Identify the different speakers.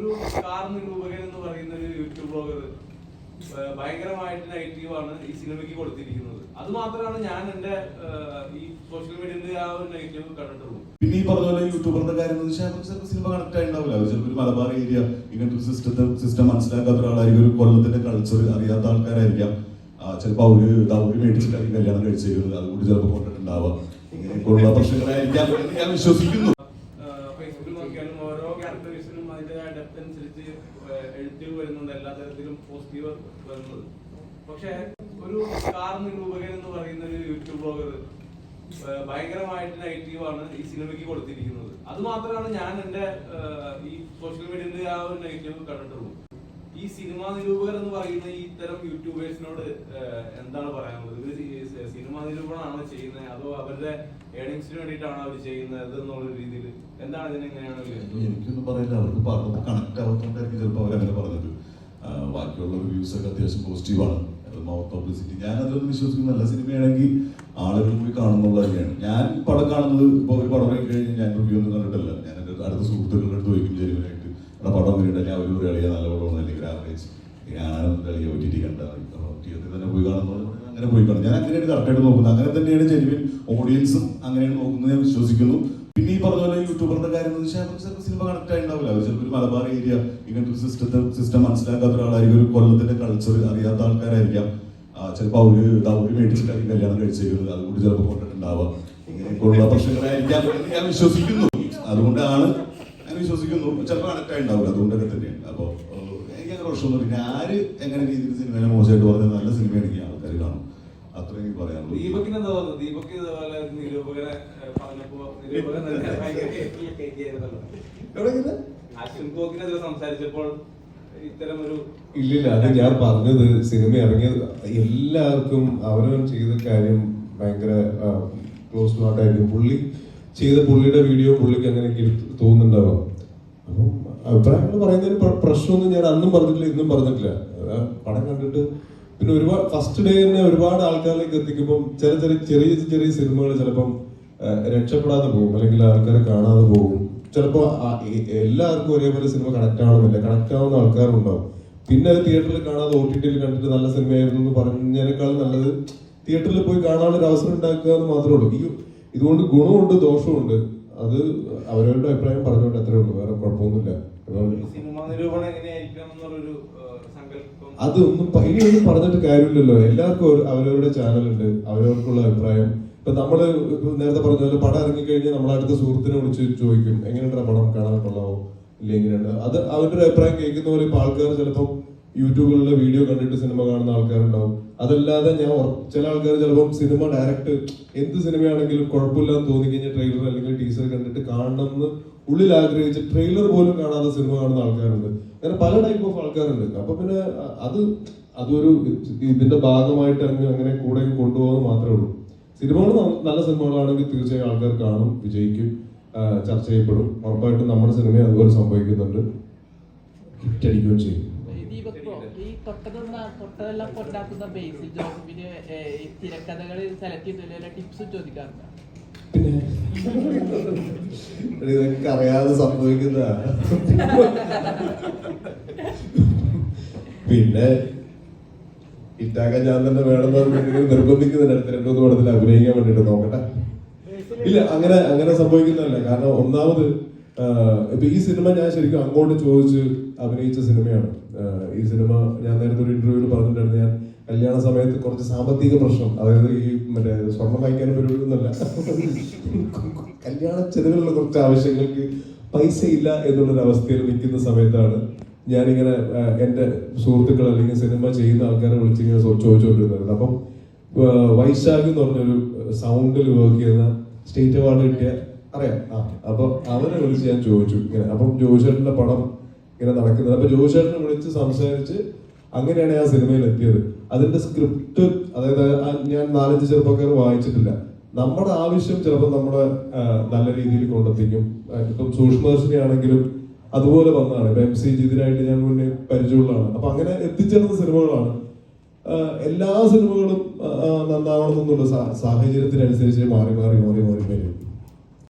Speaker 1: ഒരു കാർ നിരൂപകൻ എന്ന് പറയുന്ന ഒരു യൂട്യൂബ് ബ്ലോഗർ ഭയങ്കരമായിട്ട് നെഗറ്റീവാണ് ഈ സിനിമയ്ക്ക് കൊടുത്തിരിക്കുന്നത്. അത് മാത്രമാണ് ഞാൻ എന്റെ ഈ സോഷ്യൽ മീഡിയയിൽ ആ ഒരു നെഗറ്റീവ് കണ്ടിട്ടുള്ളൂ.
Speaker 2: പിന്നെ ഈ പറഞ്ഞ പോലെ യൂട്യൂബറിന്റെ കാര്യം എന്ന് വെച്ചാൽ സിനിമ കണക്ട് ആയിട്ടുണ്ടാവില്ല. അവർ ചിലപ്പോൾ ഒരു മലബാർ ഏരിയ ഇങ്ങനത്തെ ഒരു സിസ്റ്റം മനസ്സിലാക്കാത്ത ഒരാളായിരിക്കും, ഒരു കൊല്ലത്തിന്റെ കൾച്ചർ അറിയാത്ത ആൾക്കാരായിരിക്കാം. ചിലപ്പോൾ അവര് ദൗത്യം മേടിച്ചിട്ടായിരിക്കും കല്യാണം കഴിച്ചിരിക്കുന്നത്, അതുകൊണ്ട് ചിലപ്പോൾ കൊണ്ടിട്ടുണ്ടാവാം. ഇങ്ങനെയൊക്കെയുള്ള പ്രശ്നങ്ങളായിരിക്കാം എന്ന് ഞാൻ വിശ്വസിക്കുന്നു.
Speaker 1: ഫേസ്ബുക്കിൽ നോക്കിയാലും ഓരോ ക്യാരക്ടേഴ്സിനും അതിന്റെ ഡെപ്ത് അനുസരിച്ച് എഴുത്തുകൾ വരുന്നുണ്ട്, എല്ലാ തരത്തിലും പോസിറ്റീവ് വരുന്നത്. പക്ഷെ ഒരു കാർ നിരൂപകൻ എന്ന് പറയുന്ന ഒരു യൂട്യൂബ് ബ്ലോഗർ ഭയങ്കരമായിട്ട് നെഗറ്റീവാണ് ഈ സിനിമയ്ക്ക് കൊടുത്തിരിക്കുന്നത്. അത് മാത്രമാണ് ഞാൻ എന്റെ ഈ സോഷ്യൽ മീഡിയയിൽ ആ ഒരു നെഗറ്റീവ് കണ്ടിട്ടുള്ളൂ. ഈ സിനിമാ നിരൂപകർ എന്ന് പറയുന്ന ഈ ഇത്തരം യൂട്യൂബേഴ്സിനോട് എന്താണ് പറയാനുള്ളത്? ഇവര് സിനിമാ നിരൂപണമാണോ ചെയ്യുന്നത്, അതോ അവരുടെ ഏണിങ്സിന് വേണ്ടിയിട്ടാണോ അവർ ചെയ്യുന്നത് എന്നുള്ള രീതിയിൽ എന്താണ് ഇതിനെങ്ങനെയാണ്?
Speaker 2: എനിക്കൊന്നും പറയില്ല, അവർക്ക് പറഞ്ഞപ്പോൾ കണക്ട് ആവാത്തോണ്ടായിരിക്കും ചിലപ്പോൾ അവരങ്ങനെ പറഞ്ഞത്. ബാക്കിയുള്ള റിവ്യൂസ് ഒക്കെ അത്യാവശ്യം പോസിറ്റീവാണ്. മൗത്ത് പബ്ലിസിറ്റി ഞാൻ അതിലൊന്നും വിശ്വസിക്കുന്നില്ല. സിനിമയാണെങ്കിൽ ആളുകൾ പോയി കാണുന്നുള്ള തന്നെയാണ്. ഞാൻ പടം കാണുന്നത് ഇപ്പോൾ ഒരു പടം ഇറങ്ങി കഴിഞ്ഞാൽ ഞാൻ റിവ്യൂ ഒന്നും കണ്ടിട്ടില്ല. ഞാൻ എൻ്റെ അടുത്ത സുഹൃത്തുക്കളുടെ അടുത്ത് ചോദിക്കും ജനുവനായിട്ട്, ഇവിടെ പടം വരികയുണ്ടെങ്കിൽ അവർ ഒരു കളിയ നല്ല പടമാണ്, അല്ലെങ്കിൽ ആവറേജ് ഞാനൊന്നും കളിയ OTT കണ്ട തിയേറ്ററിൽ തന്നെ പോയി കാണുന്നത് അങ്ങനെ പോയി കാണും. ഞാൻ അങ്ങനെയാണ് കറക്റ്റായിട്ട് നോക്കുന്നത്. അങ്ങനെ തന്നെയാണ് ജെനുവിൻ ഓഡിയൻസും അങ്ങനെയാണ് നോക്കുന്നത് ഞാൻ വിശ്വസിക്കുന്നു. പിന്നെ ഈ പറഞ്ഞ പോലെ യൂട്യൂബറിന്റെ കാര്യം എന്ന് വെച്ചാൽ ചിലപ്പോൾ സിനിമ കണക്ട് ആയിട്ടുണ്ടാവില്ല. അവർ ചിലപ്പോൾ ഒരു മലബാർ ഏരിയ ഇങ്ങനത്തെ ഒരു സിസ്റ്റം മനസ്സിലാക്കാത്ത ഒരാളായിരിക്കും, ഒരു കൊല്ലത്തിന്റെ കൾച്ചർ അറിയാത്ത ആൾക്കാരായിരിക്കാം. ചിലപ്പോൾ അവര് ദൗത്യം മേടിച്ചിട്ടായിരിക്കും കല്യാണം കഴിച്ചിരിക്കുന്നത്, അതുകൊണ്ട് ചിലപ്പോൾ കൊണ്ടിട്ടുണ്ടാവാം. ഇങ്ങനെയൊക്കെയുള്ള പ്രശ്നങ്ങളായിരിക്കാം എന്ന് ഞാൻ വിശ്വസിക്കുന്നു. അതുകൊണ്ടാണ് ഞാൻ വിശ്വസിക്കുന്നു. ചിലപ്പോൾ കണക്ട് ആയിട്ടുണ്ടാവില്ല, അതുകൊണ്ടൊക്കെ തന്നെയാണ്. അപ്പോൾ എനിക്ക് അങ്ങനെ പ്രശ്നമൊന്നും പിന്നെ ആര് എങ്ങനെ രീതിയിൽ സിനിമയെ മോശമായിട്ട് പറഞ്ഞാൽ നല്ല സിനിമയാണെങ്കിൽ ആൾക്കാർ കാണും. അത്ര എനിക്ക് പറയാനുള്ളൂ.
Speaker 1: ദീപക്കിന് എന്താ തോന്നുന്നത്? ദീപക്ക് ഇതുപോലെ നിരൂപകനെ പറഞ്ഞപ്പോ അശ്വിൻകോക്കിനെതിരെ സംസാരിച്ചപ്പോൾ ഇത്തരം ഒരു
Speaker 3: ഇല്ലില്ല, അത് ഞാൻ പറഞ്ഞത് സിനിമ ഇറങ്ങിയത് എല്ലാവർക്കും അവനവൻ ചെയ്ത കാര്യം ഭയങ്കര ക്ലോസ് ടു ഹാർട്ടായിരിക്കും. പുള്ളി ചെയ്ത പുള്ളിയുടെ വീഡിയോ പുള്ളിക്ക് അങ്ങനെ തോന്നുന്നുണ്ടാവാം. അപ്പം അഭിപ്രായങ്ങൾ പറയുന്നതിന് പ്രശ്നമൊന്നും ഞാൻ അന്നും പറഞ്ഞിട്ടില്ല, ഇന്നും പറഞ്ഞിട്ടില്ല. പടം കണ്ടിട്ട് പിന്നെ ഒരുപാട് ഫസ്റ്റ് ഡേ തന്നെ ഒരുപാട് ആൾക്കാരിലേക്ക് എത്തിക്കുമ്പോൾ ചെറിയ സിനിമകൾ ചിലപ്പം രക്ഷപ്പെടാതെ പോകും, അല്ലെങ്കിൽ ആൾക്കാരെ കാണാതെ പോകും. ചിലപ്പോൾ എല്ലാവർക്കും ഒരേപോലെ സിനിമ കണക്ട് ആവണമെന്നില്ല, കണക്ട് ആവുന്ന ആൾക്കാരുണ്ടാവും. പിന്നെ അത് തിയേറ്ററിൽ കാണാതെ OTT കണ്ടിട്ട് നല്ല സിനിമയായിരുന്നു എന്ന് പറഞ്ഞതിനേക്കാൾ നല്ലത് തിയേറ്ററിൽ പോയി കാണാനുള്ള ഒരു അവസരം ഉണ്ടാക്കുക എന്ന് മാത്രമേ ഉള്ളൂ. ഇതുകൊണ്ട് ഗുണമുണ്ട് ദോഷമുണ്ട്. അത് അവരവരുടെ അഭിപ്രായം പറഞ്ഞുകൊണ്ട് അത്രേ ഉള്ളൂ, വേറെ കുഴപ്പമൊന്നുമില്ല. അതൊന്നും ഇനിയൊന്നും പറഞ്ഞിട്ട് കാര്യമില്ലല്ലോ. എല്ലാവർക്കും അവരവരുടെ ചാനലുണ്ട്, അവരവർക്കുള്ള അഭിപ്രായം. ഇപ്പൊ നമ്മള് നേരത്തെ പറഞ്ഞ പോലെ പടം ഇറങ്ങിക്കഴിഞ്ഞാൽ നമ്മളെ അടുത്ത സുഹൃത്തിനെ വിളിച്ച് ചോദിക്കും എങ്ങനെയുണ്ട് പടം, കാണാൻ കൊള്ളാവോ ഇല്ല എങ്ങനെയുണ്ട്. അത് അവരുടെ ഒരു അഭിപ്രായം കേൾക്കുന്ന പോലെ ഇപ്പൊ ആൾക്കാർ ചിലപ്പോൾ യൂട്യൂബിലുള്ള വീഡിയോ കണ്ടിട്ട് സിനിമ കാണുന്ന ആൾക്കാരുണ്ടാവും. അതല്ലാതെ ചില ആൾക്കാർ ചിലപ്പോൾ സിനിമ ഡയറക്റ്റ് എന്ത് സിനിമയാണെങ്കിലും കുഴപ്പമില്ലാന്ന് തോന്നിക്കഴിഞ്ഞാൽ ട്രെയിലർ അല്ലെങ്കിൽ ടീസർ കണ്ടിട്ട് കാണണമെന്ന് ഉള്ളിൽ ആഗ്രഹിച്ച് ട്രെയിലർ പോലും കാണാതെ സിനിമ കാണുന്ന ആൾക്കാരുണ്ട്. അങ്ങനെ പല ടൈപ്പ് ഓഫ് ആൾക്കാരുണ്ട്. അപ്പൊ പിന്നെ അതൊരു ഇതിന്റെ ഭാഗമായിട്ട് അങ്ങനെ കൂടെ കൊണ്ടുപോകാൻ മാത്രമേ ഉള്ളൂ. സിനിമകൾ നല്ല സിനിമകളാണെങ്കിൽ തീർച്ചയായും ആൾക്കാർ കാണും, വിജയിക്കും, ചർച്ച ചെയ്യപ്പെടും. ഉറപ്പായിട്ടും നമ്മുടെ സിനിമ അതുപോലെ സംഭവിക്കുന്നുണ്ട്, ഹിറ്റടിക്കുകയും ചെയ്യും. പിന്നെ ഇതൊക്കെ അറിയാതെ സംഭവിക്കുന്നതാ. പിന്നെ ഹിറ്റാക്കാൻ ഞാൻ തന്നെ വേണമെന്ന് നിർബന്ധിക്കുന്നുണ്ട്. അടുത്ത 2-3 പടത്തിൽ അഭിനയിക്കാൻ വേണ്ടിട്ട് നോക്കട്ടെ. ഇല്ല, അങ്ങനെ സംഭവിക്കുന്നതല്ല. കാരണം ഒന്നാമത് ഇപ്പൊ ഈ സിനിമ ഞാൻ ശരിക്കും അങ്ങോട്ട് ചോദിച്ച് അഭിനയിച്ച സിനിമയാണ്. ഈ സിനിമ ഞാൻ നേരത്തെ ഒരു ഇന്റർവ്യൂവിൽ പറഞ്ഞിട്ടുണ്ടായിരുന്നു, ഞാൻ കല്യാണ സമയത്ത് കുറച്ച് സാമ്പത്തിക പ്രശ്നം, അതായത് ഈ മറ്റേ സ്വർണം വാങ്ങിക്കാനും പരിപാടിയൊന്നുമല്ല, കല്യാണ ചെലവിലുള്ള കുറച്ച് ആവശ്യങ്ങൾക്ക് പൈസ ഇല്ല എന്നുള്ളൊരു അവസ്ഥയിൽ നിൽക്കുന്ന സമയത്താണ് ഞാനിങ്ങനെ എൻ്റെ സുഹൃത്തുക്കൾ അല്ലെങ്കിൽ സിനിമ ചെയ്യുന്ന ആൾക്കാരെ വിളിച്ചിങ്ങനെ ചോദിച്ചുകൊണ്ടിരുന്നത്. അപ്പം വൈശാഖ് എന്ന് പറഞ്ഞൊരു സൗണ്ടിൽ വർക്ക് ചെയ്യുന്ന സ്റ്റേറ്റ് അവാർഡ് കിട്ടിയ അറിയാം. അപ്പൊ അവരെ വിളിച്ച് ഞാൻ ചോദിച്ചു ഇങ്ങനെ. അപ്പം ജോഷേട്ടന്റെ പടം ഇങ്ങനെ നടക്കുന്നത്. അപ്പൊ ജോഷേട്ടനെ വിളിച്ച് സംസാരിച്ച് അങ്ങനെയാണ് ഞാൻ സിനിമയിൽ എത്തിയത്. അതിന്റെ സ്ക്രിപ്റ്റ്, അതായത് ഞാൻ 4-5 ചെറുപ്പക്കാർ വായിച്ചിട്ടില്ല. നമ്മുടെ ആവശ്യം ചിലപ്പോൾ നമ്മളെ നല്ല രീതിയിൽ കൊണ്ടെത്തിക്കും. ഇപ്പം സൂക്ഷ്മദർശിനി ആണെങ്കിലും അതുപോലെ വന്നതാണ്. ഇപ്പൊ MC ജിതിനായിട്ട് ഞാൻ മുന്നേ പരിചയമുള്ളതാണ്. അപ്പൊ അങ്ങനെ എത്തിച്ചേർന്ന സിനിമകളാണ്. എല്ലാ സിനിമകളും നന്നാവണമെന്നുള്ള സാഹചര്യത്തിനനുസരിച്ച് മാറി വരും.